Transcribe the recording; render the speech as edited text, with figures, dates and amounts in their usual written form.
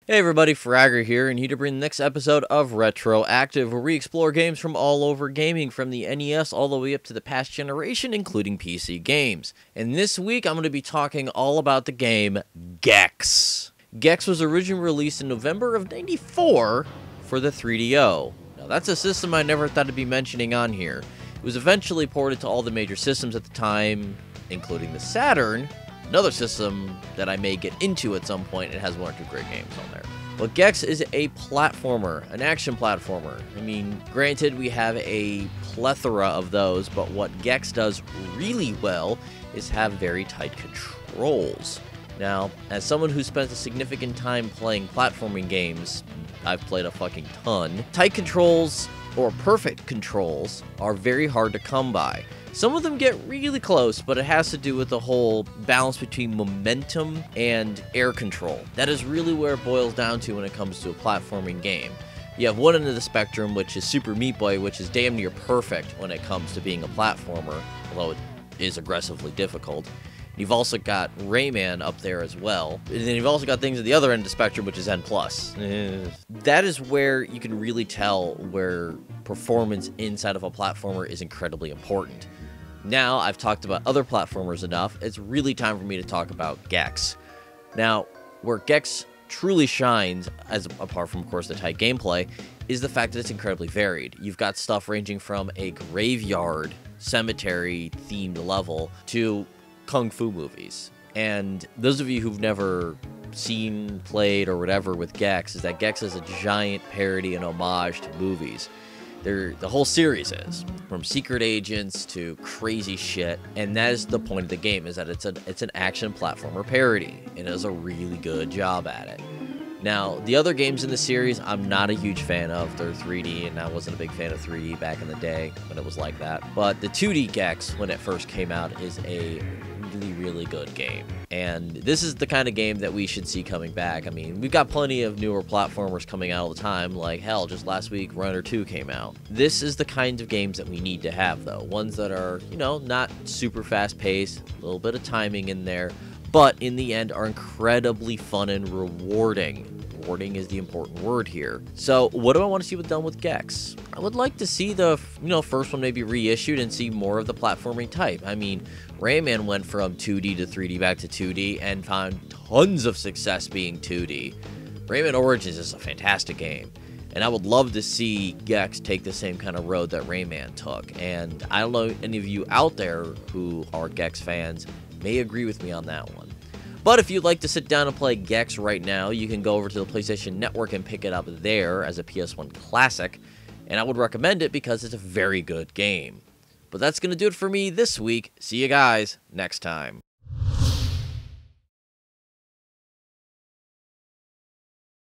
Hey everybody, Fragger here, and here to bring the next episode of Retroactive, where we explore games from all over gaming, from the NES all the way up to the past generation, including PC games. And this week, I'm going to be talking all about the game Gex. Gex was originally released in November of '94 for the 3DO. Now, that's a system I never thought I'd be mentioning on here. It was eventually ported to all the major systems at the time, including the Saturn, another system that I may get into at some point. It has one or two great games on there. But Gex is a platformer, an action platformer. I mean, granted, we have a plethora of those, but what Gex does really well is have very tight controls. Now, as someone who spent a significant time playing platforming games, I've played a fucking ton, tight controls, or perfect controls, are very hard to come by. Some of them get really close, but it has to do with the whole balance between momentum and air control. That is really where it boils down to when it comes to a platforming game. You have one end of the spectrum, which is Super Meat Boy, which is damn near perfect when it comes to being a platformer, although it is aggressively difficult. You've also got Rayman up there as well. And then you've also got things at the other end of the spectrum, which is N+. That is where you can really tell where performance inside of a platformer is incredibly important. Now, I've talked about other platformers enough, it's really time for me to talk about Gex. Now, where Gex truly shines, apart from, of course, the tight gameplay, is the fact that it's incredibly varied. You've got stuff ranging from a graveyard, cemetery-themed level to kung fu movies. And those of you who've never seen, played, or whatever with Gex, is that Gex is a giant parody and homage to movies. The whole series is, from secret agents to crazy shit, and that is the point of the game, is that it's an action platformer parody, and it does a really good job at it. Now, the other games in the series, I'm not a huge fan of. They're 3D, and I wasn't a big fan of 3D back in the day when it was like that. But the 2D Gex, when it first came out, is a really good game. And this is the kind of game that we should see coming back. I mean, we've got plenty of newer platformers coming out all the time, like hell, just last week Runner 2 came out. This is the kind of games that we need to have, though. Ones that are, you know, not super fast paced, a little bit of timing in there, but in the end are incredibly fun and rewarding. Rewarding is the important word here. So what do I want to see done with Gex? I would like to see the, first one maybe reissued and see more of the platforming type. I mean, Rayman went from 2D to 3D back to 2D and found tons of success being 2D. Rayman Origins is a fantastic game, and I would love to see Gex take the same kind of road that Rayman took. And I don't know any of you out there who are Gex fans may agree with me on that one. But if you'd like to sit down and play Gex right now, you can go over to the PlayStation Network and pick it up there as a PS1 classic, and I would recommend it because it's a very good game. But that's going to do it for me this week. See you guys next time.